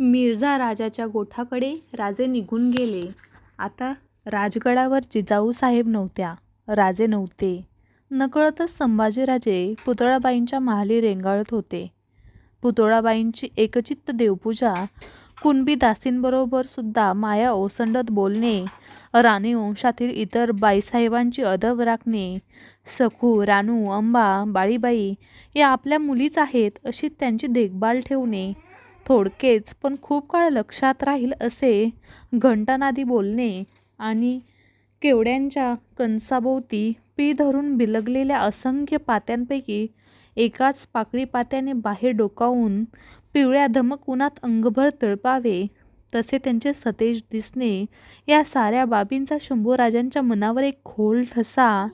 मिर्झा राजाच्या गोठाकडे राजे निघून गेले. आता राजगडावर जिजाऊ साहेब नव्हत्या, राजे नव्हते. नकळतच संभाजीराजे पुतळाबाईंच्या महाली रेंगाळत होते. पुतळाबाईंची एकचित्त देवपूजा, कुणबी दासींबरोबर सुद्धा माया ओसंडत बोलणे, राणी वंशातील इतर बाईसाहेबांची अदब राखणे, सखू, रानू, अंबा, बाळीबाई या आपल्या मुलीच आहेत अशी त्यांची देखभाल ठेवणे, थोडकेच पण खूप काळ लक्षात राहील असे घंटानादी बोलणे आणि केवड्यांच्या कणसाभोवती पी धरून बिलगलेल्या असंख्य पात्यांपैकी एकाच पाकळी पात्याने बाहेर डोकावून पिवळ्या धमक उन्हात अंगभर तळपावे तसे त्यांचे सतेज दिसणे, या साऱ्या बाबींचा शंभूराजांच्या मनावर एक खोल ठसा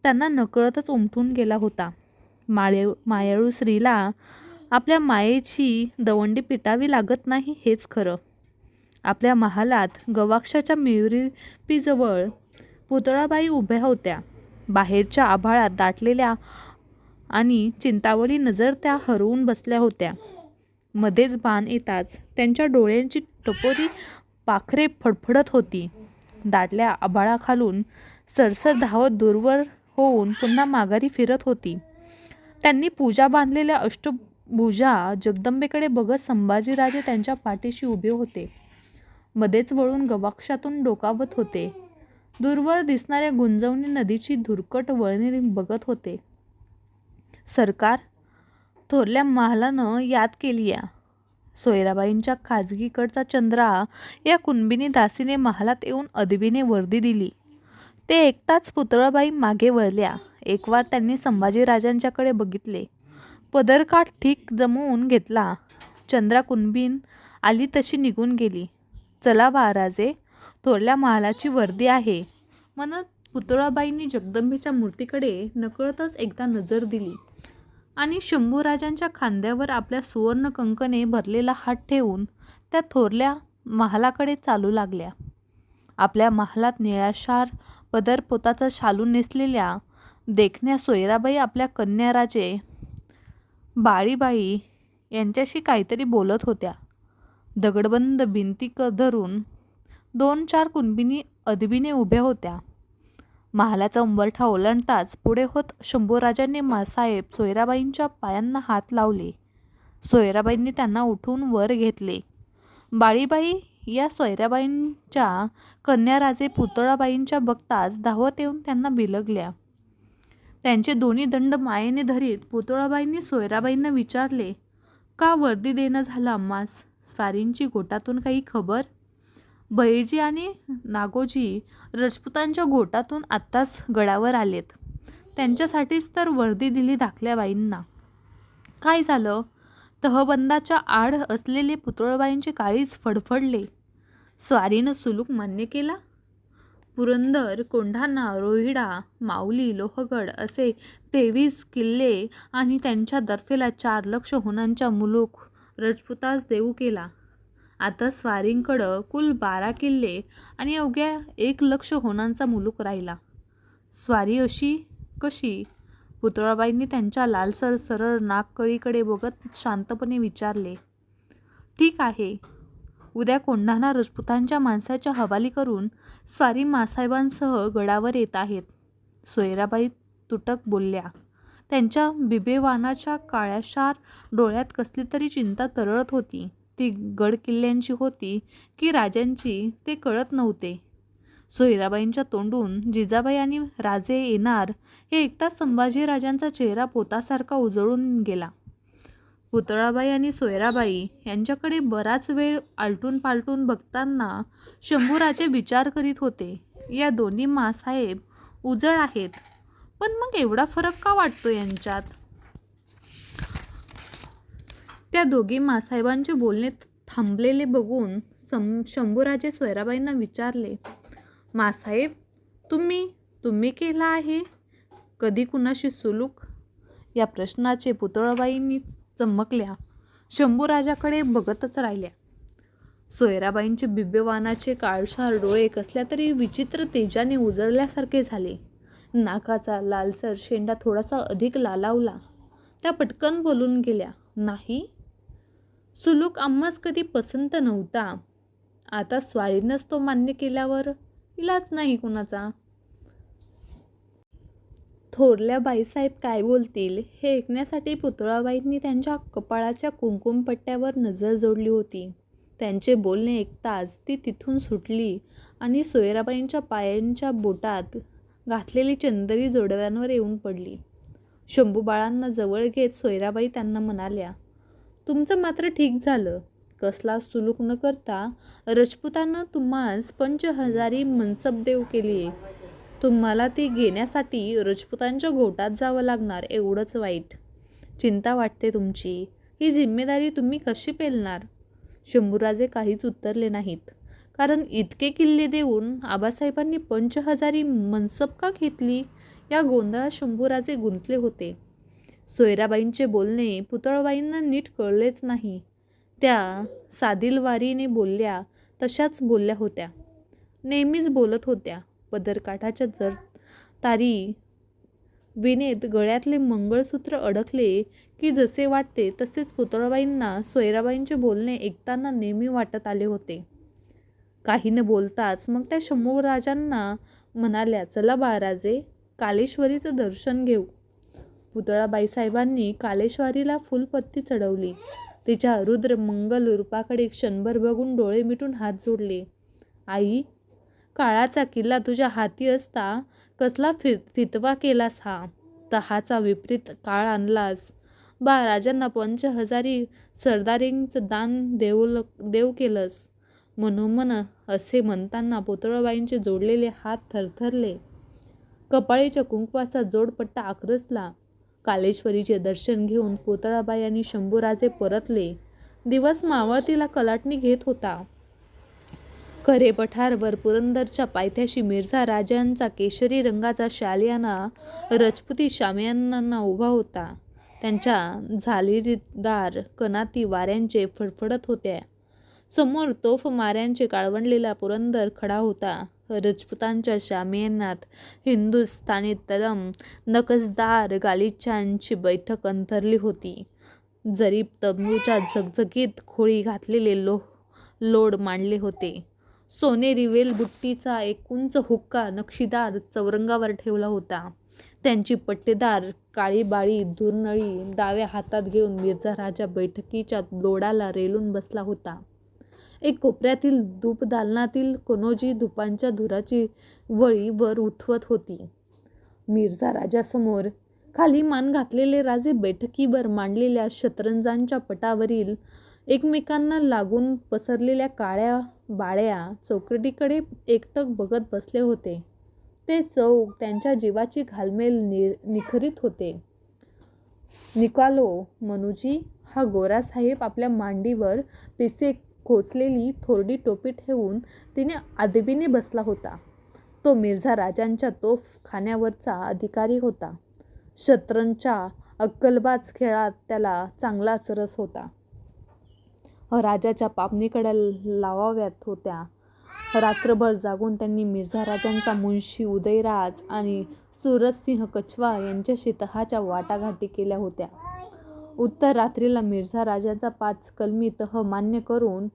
त्यांना नकळतच उमटून गेला होता. मायाळू स्त्रीला आपल्या मायेची दवंडी पिटावी लागत नाही हेच खरं. आपल्या महालात गवाक्षाच्या मिरपीजवळ पुतळाबाई उभ्या होत्या. बाहेरच्या आभाळात दाटलेल्या आणि चिंतावली नजर त्या हरवून बसल्या होत्या. मध्येच बाण येताच त्यांच्या डोळ्यांची टपोरी पाखरे फडफडत होती. दाटल्या आभाळाखालून सरसर धावत दूरवर होऊन पुन्हा माघारी फिरत होती. त्यांनी पूजा बांधलेल्या अष्टभुजा जगदंबेकडे बघत संभाजीराजे त्यांच्या पाठीशी उभे होते. मध्येच वळून गवाक्षातून डोकावत होते. दूरवर दिसणाऱ्या गुंजवणी नदीची धुरकट वळणे बघत होते. सरकार, थोरल्या महालानं याद केली या. सोयराबाईंच्या खाजगीकडचा चंद्रा या कुणबिनी दासीने महालात येऊन अदबीने वर्दी दिली. ते ऐकताच पुतळाबाई मागे वळल्या. एक वार त्यांनी संभाजीराजांच्याकडे बघितले. पदरकाठ ठीक जमवून घेतला. चंद्रा कुणबीन आली तशी निघून गेली. चला बा राजे, थोरल्या महालाची वर्दी आहे म्हणत पुतळाबाईंनी जगदंबेच्या मूर्तीकडे नकळतच एकदा नजर दिली आणि शंभूराजांच्या खांद्यावर आपल्या सुवर्ण कंकणे भरलेला हात ठेवून त्या थोरल्या महालाकडे चालू लागल्या. आपल्या महालात निळाशार पदर पोताचा शालू नेसलेल्या देखण्या सोयराबाई आपल्या कन्या राजे बाळीबाई यांच्याशी काहीतरी बोलत होत्या. दगडबंद भिंती धरून 2-4 कुणबिनी अदबीने उभ्या होत्या. महालाचा उंबरठा ओलांडताच पुढे होत शंभूराजांनी मासाहेब सोयराबाईंच्या पायांना हात लावले. सोयराबाईंनी त्यांना उठून वर घेतले. बाळीबाई या सोयराबाईंच्या कन्या राजे पुतळाबाईंच्या बघताच धावत येऊन त्यांना बिलगल्या. त्यांचे दोन्ही दंड मायेने धरीत पुतळाबाईंनी सोयराबाईंना विचारले, का वर्दी देणं झालं आम्हास? स्वारींची गोटातून काही खबर? बहिर्जी आणि नागोजी राजपुतांच्या गोटातून आत्ताच गडावर आलेत. त्यांच्यासाठीच तर वर्दी दिली धाकल्याबाईंना. काय झालं? तहबंदाच्या आड असलेले पुतळाबाईंचे काळीज फडफडले. स्वारीनं सुलूक मान्य केला? पुरंदर, कोंढाणा, रोहिडा, माऊली, लोहगड असे 23 किल्ले आणि त्यांच्या दर्फेला 4 लक्ष होणांचा मुलूक राजपुतास देऊ केला. आता स्वारींकडं कुल 12 किल्ले आणि अवघ्या 1 लक्ष होणांचा मुलूक राहिला. स्वारी अशी कशी? पुतळाबाईंनी त्यांच्या लालसर सरळ नाककळीकडे बघत शांतपणे विचारले. ठीक आहे. उद्या कोंढाणा राजपुतांच्या माणसाच्या हवाली करून स्वारी मासाहेबांसह गडावर येत आहेत. सोयराबाई तुटक बोलल्या. त्यांच्या बिबेवानाच्या काळ्याशार डोळ्यात कसली तरी चिंता तरळत होती. ती गड किल्ल्यांची होती की राजांची ते कळत नव्हते. सोयराबाईंच्या तोंडून जिजाबाई आणि राजे येणार हे ऐकताच संभाजीराजांचा चेहरा पोतासारखा उजळून गेला. पुतळाबाई आणि सोयराबाई यांच्याकडे बराच वेळ आलटून पालटून बघताना शंभूराजे विचार करीत होते. या दोन्ही मासाहेब उजळ आहेत, पण मग एवढा फरक का वाटतो यांच्यात? त्या दोघी मासाहेबांचे बोलणे थांबलेले बघून शंभूराजे सोयराबाईंना विचारले, मासाहेब, तुम्ही केला आहे कधी कुणाशी सुलूक? या प्रश्नाचे पुतळाबाईंनी चमकल्या शंभूराजाकडे बघतच राहिल्या. सोयराबाईंचे बिब्बेवानाचे काळशार डोळे कसल्या तरी विचित्र तेजाने उजळल्यासारखे झाले. नाकाचा लालसर शेंडा थोडासा अधिक लालावला. त्या पटकन बोलून गेल्या, नाही. सुलूक आम्हास कधी पसंत नव्हता. आता स्वारीनंच तो मान्य केल्यावर इलाज नाही कुणाचा. थोरल्या बाईसाहेब काय बोलतील हे ऐकण्यासाठी पुतळाबाईंनी त्यांच्या कपाळाच्या कुंकुमपट्ट्यावर नजर जोडली होती. त्यांचे बोलणे ऐकताच ती तिथून सुटली आणि सोयराबाईंच्या पायांच्या बोटात घातलेली चंदरी जोडव्यांवर येऊन पडली. शंभूबाळांना जवळ घेत सोयराबाई त्यांना म्हणाल्या, तुमचं मात्र ठीक झालं. कसला सुलूक न करता राजपुतानं तुम्हास 5,000 मनसब देव केलीये. तुम्हाला ती घेण्यासाठी राजपुतांच्या गोटात जावं लागणार एवढंच वाईट. चिंता वाटते तुमची. ही जिम्मेदारी तुम्ही कशी पेलणार? शंभूराजे काहीच उत्तरले नाहीत. कारण इतके किल्ले देऊन आबासाहेबांनी 5,000 मनसब का घेतली या गोंधळात शंभूराजे गुंतले होते. सोयराबाईंचे बोलणे पुतळबाईंना नीट कळलेच नाही. त्या सादिलवारीने बोलल्या तशाच बोलल्या होत्या. नेहमीच बोलत होत्या. पदरकाठाच्या जर तारी विनेत गळ्यातले मंगळसूत्र अडकले की जसे वाटते तसेच पुतळबाईंना सोयराबाईंचे बोलणे ऐकताना नेहमी वाटत आले होते. काही न बोलताच मग त्या शंभूराजांना म्हणाल्या, चला बाळराजे, कालेश्वरीचं दर्शन घेऊ. पुतळाबाईसाहेबांनी कालेश्वरीला फुलपत्ती चढवली. तिच्या रुद्र मंगल रूपाकडे क्षणभर बघून डोळे मिटून हात जोडले. आई, काळाचा किल्ला तुझ्या हाती असता कसला फितवा केलास हा. तहाचा विपरीत काळ आणलास. राजांना 5,000 सरदारींचं दान देव केलंस. मनोमन असे म्हणताना पुतळबाईंचे जोडलेले हात थरथरले. कपाळीच्या कुंकवाचा जोडपट्टा आकसला. कालेश्वरीचे दर्शन घेऊन पुतळाबाई आणि शंभूराजे परतले. दिवस मावळतीला कलाटणी घेत होता. खरे पठारवर पुरंदरच्या पायथ्याशी मिर्झा राजांचा केशरी रंगाचा शालियाना राजपुती शामियाना उभा होता. त्यांच्या झालीदार कनाती वाऱ्यांचे फडफडत होत्या. समोर तोफ माऱ्यांचे काळवंडलेला पुरंदर खडा होता. राजपुतांच्या शामियानात हिंदुस्थानी तलम नकसदार गालिचांची बैठक अंथरली होती. जरीब तंबूच्या झगझगीत खोळी घातलेले लोड मांडले होते. सोनेरी वेलबुट्टीचा एक उंच हुक्का नक्षीदार चौरंगावर ठेवला होता. त्यांची पट्टेदार काळीबाळी धुरनळी डाव्या हातात घेऊन मिर्झा राजा बैठकीच्या लोडाला रेलून बसला होता. एक कोपऱ्यातील धूपदालनातील कनोजी धुपांच्या धुराची वळी वर उठवत होती. मिर्झा राजासमोर खाली मान घातलेले राजे बैठकीवर मांडलेल्या शतरंजांच्या पटावरील एकमेकांना लागून पसरलेल्या काळ्या बाळ्या चौकटीकडे एकटक बघत बसले होते. ते चौक त्यांच्या जीवाची घालमेल निखरीत होते. निकालो मनुजी, हा गोरासाहेब आपल्या मांडीवर पिसे खोचलेली थोरडी टोपी ठेवून तिने अदबीने बसला होता. तो मिर्झा राजांच्या तोफखान्यावरचा अधिकारी होता. शतरंजच्या अक्कलबाज खेळात त्याला चांगलाच रस होता. राजाच्या पापणीकडे लावाव्यात होत्या. रात्रभर जागून त्यांनी मिर्झा राजांचा मुन्शी उदयराज आणि सूरजसिंह कछवा यांच्याशी तहाच्या वाटाघाटी केल्या होत्या. उत्तर रात्रीला मिर्झा राजांचा 5 कलमी तह मान्य करून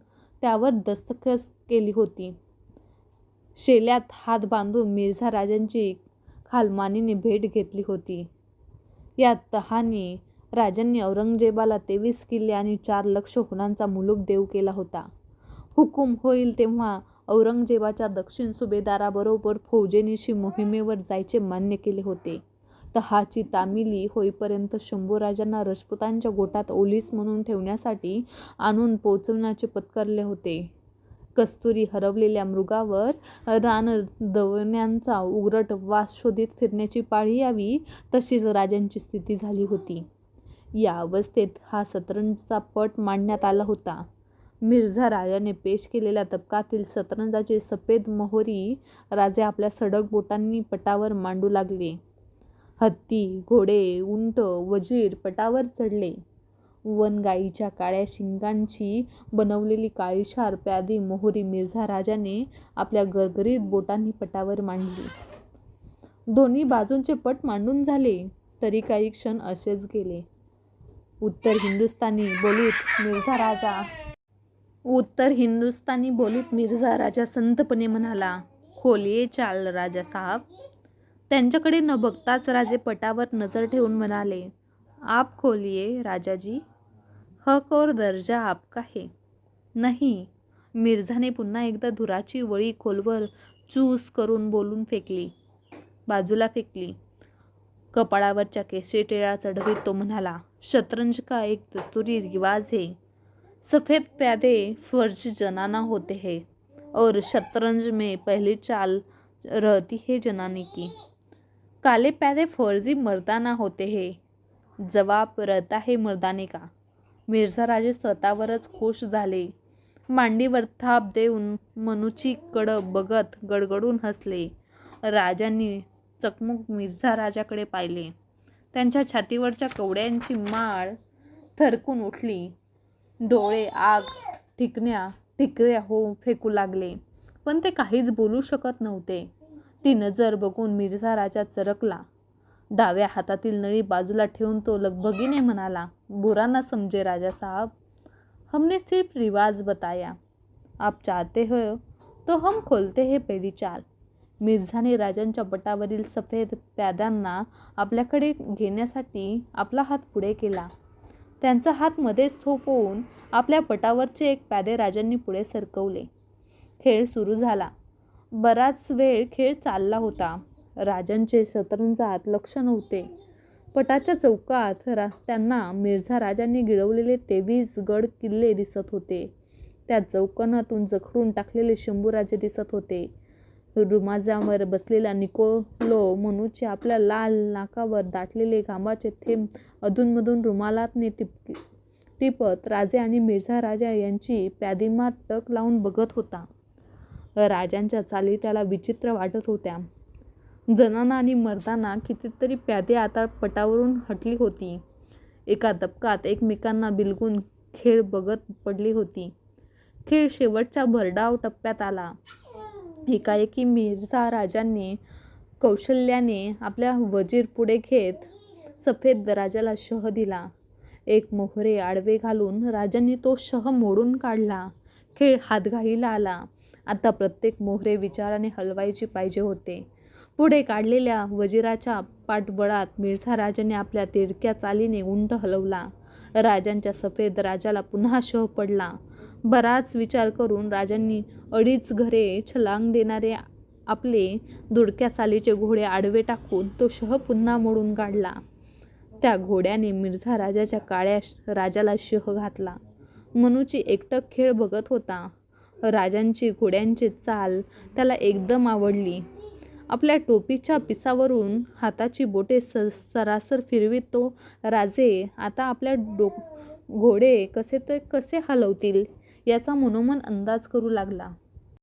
त्यावर दस्तखत केली होती. शेल्यात हात बांधून मिर्झा राजांची खालमानीने भेट घेतली होती. या तहाने राजांनी औरंगजेबाला 23 किल्ले आणि 4 लक्ष हुनांचा मुलूक देऊ केला होता. हुकूम होईल तेव्हा औरंगजेबाच्या दक्षिण सुभेदाराबरोबर फौजेनिशी मोहिमेवर जायचे मान्य केले होते. तहाची तामिली होईपर्यंत शंभूराजांना राजपुतांच्या गोटात ओलीस म्हणून ठेवण्यासाठी आणून पोचवण्याचे पत्करले होते. कस्तुरी हरवलेल्या मृगावर रानदवण्यांचा उग्रट वास शोधित फिरण्याची पाळी यावी तशीच राजांची स्थिती झाली होती. या अवस्थेत हा शतरंजचा पट मांडण्यात आला होता. मिर्झा राजाने पेश केलेल्या तबकातील शतरंजाची सफेद मोहरी राजे आपल्या सडक बोटांनी पटावर मांडू लागले. हत्ती, घोडे, उंट, वजीर पटावर चढले. वनगाईच्या काळ्या शिंगांची बनवलेली काळीशार प्यादी मोहरी मिर्झा राजाने आपल्या गरगरीत बोटांनी पटावर मांडली. दोन्ही बाजूंचे पट मांडून झाले तरी काही क्षण असेच गेले. उत्तर हिंदुस्थानी बोलीत मिर्झा राजा संतपणे म्हणाला, खोलिये चाल राजा साहब. त्यांच्याकडे न बघताच राजे पटावर नजर ठेवून म्हणाले, आप खोलिये राजाजी. हक और दर्जा आपका है. नाही. मिर्झाने पुन्हा एकदा धुराची वळी खोलवर चूस करून बाजूला फेकली. कपाळावरच्या केशरी टिळा चढवीत तो म्हणाला, शतरंज का एक दस्तुरी रिवाज है. सफेद प्यादे फर्जी जनाना होते हैं और शतरंज में पहली चाल रहती है जनाने की. काले प्यादे फर्जी मर्दाना होते हैं. जवाब रहता है मर्दाने का. मिर्झा राजे स्वतःवरच खुश झाले. मांडीवर थाप देऊन मनूची कडं बघत गडगडून हसले. राजांनी चकमक मिर्झा राजाकडे पाहिले. त्यांच्या छातीवरच्या कवड्यांची माळ थरकून उठली. डोळे आग ठिकऱ्या हो फेकू लागले, पण ते काहीच बोलू शकत नव्हते. ती नजर बघून मिर्झा राजा चरकला. डाव्या हातातील नळी बाजूला ठेवून तो लगबगीने म्हणाला, बुरा न समजे राजा साहब, हमने सिर्फ रिवाज बताया. आप चाहते हो तो हम खोलते हैं पहली चाल. मिर्झाने राजांच्या पटावरील सफेद प्याद्यांना आपल्याकडे घेण्यासाठी आपला हात पुढे केला. त्यांचा हात मध्येच थोपवून आपल्या पटावरचे एक प्यादे राजांनी पुढे सरकवले. खेळ सुरू झाला. बराच वेळ खेळ चालला होता. राजांचे शतरंजात लक्ष नव्हते. पटाच्या चौकात त्यांना मिर्झा राजांनी गिळवलेले 23 गड किल्ले दिसत होते. त्या चौकोनातून जखडून टाकलेले शंभूराजे दिसत होते. रुमाजावर बसलेला निकोलो मनूचे आपल्या लाल नाकावर दाटलेले घामाचे थेंब अधूनमधून रुमालाने टिपत राजे आणि मिर्झा राजा यांची प्यादीमात टक लावून बघत होता. राजांच्या चाली त्याला विचित्र वाटत होत्या. जनाना आणि मर्दाना कितीतरी प्यादे आता पटावरून हटली होती. एका दबकात एकमेकांना बिलगून खेळ बघत पडली होती. खेळ शेवटच्या भरडाव टप्प्यात आला. एकाएकी मिर्झा राजांनी कौशल्याने आपल्या वजीर पुढे घेत सफेद राजाला शह दिला. एक मोहरे आडवे घालून राजांनी तो शह मोडून काढला. खेळ हातघाईला आला. आता प्रत्येक मोहरे विचाराने हलवायची पाहिजे होते. पुढे काढलेल्या वजीराच्या पाठबळात मिर्झा राजाने आपल्या तिरक्या चालीने उंट हलवला. राजांच्या सफेद राजाला पुन्हा शह पडला. बराच विचार करून राजांनी 2.5 घरे छलांग देणारे आपले दुडक्या चालीचे घोडे आडवे टाकून तो शह पुन्हा मोडून काढला. त्या घोड्याने मिर्झा राजाच्या काळ्या राजाला शह घातला. मनूची एकटक खेळ बघत होता. राजांची घोड्यांची चाल त्याला एकदम आवडली. आपल्या टोपीच्या पिसावरून हाताची बोटे सरासर फिरवीत तो राजे आता आपल्या घोडे कसे हलवतील याचा मनोमन अंदाज करू लागला.